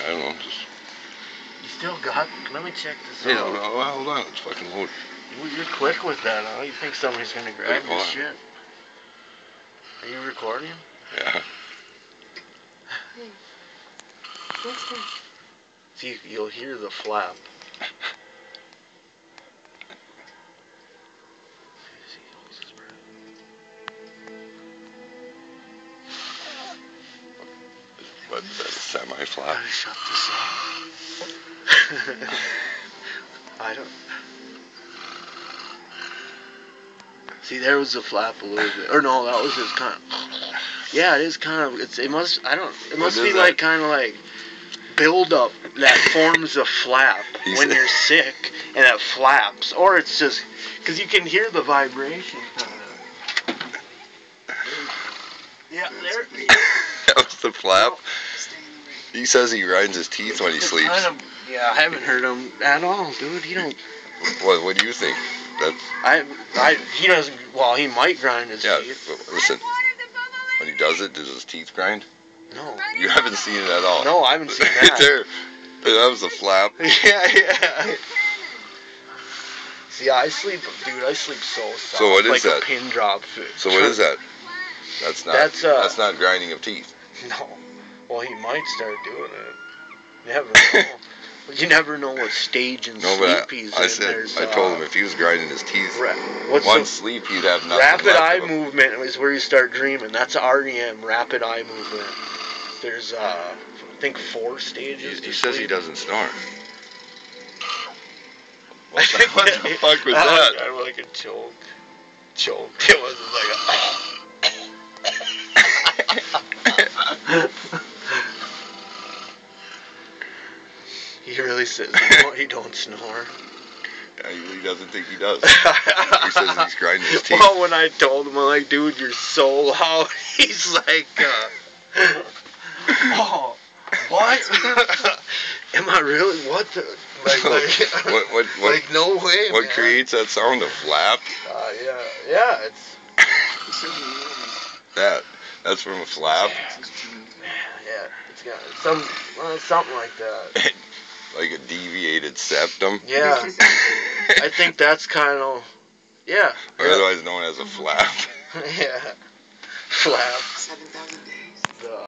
don't know. Just... You still got... Let me check this Hey, out. no, hold on. It's fucking loaded. You're quick with that, huh? You think somebody's gonna grab your shit? Are you recording? Yeah. Hey, what's that? See, you'll hear the flap. What, semi-flap? Gotta shut this off. I don't... See, there was the flap a little bit. Or no, that was just kind of... Yeah, it is kind of... It must... I don't... It must be like kind of like build-up that forms a flap when you're sick, and it flaps. Or it's just... Because you can hear the vibration kind of. Yeah, there... That was the flap? He says he grinds his teeth when he sleeps. Kind of, yeah, I haven't heard him at all, dude. He don't... What do you think? That's... He doesn't... Well, he might grind his teeth. But listen. When he does it, does his teeth grind? No. You haven't seen it at all. No, I haven't seen that. There. That was a flap. Yeah. See, I sleep so soft. So what is like that? A pin drop. So what is that? That's not grinding of teeth. No. Well, he might start doing it. Never know. You never know what stage in sleep he's in. I told him if he was grinding his teeth sleep, he'd have nothing Rapid left eye of him. movement is where you start dreaming. That's REM, rapid eye movement. There's, I think 4 stages. He says he doesn't snore. What the fuck was that? Kind of like a choke. It wasn't like a... He really says he don't snore. Yeah, he doesn't think he does. He says he's grinding his teeth. Well, when I told him, I'm like, dude, you're so loud. He's like, oh, what? Am I really? What the? Like like no way, What man. creates that sound? A flap? Yeah, it's... That's from a flap? Yeah, it's got something like that. Like a deviated septum? Yeah. I think that's kind of... Yeah. Or otherwise known as a flap. Yeah. Flap. 7,000 days.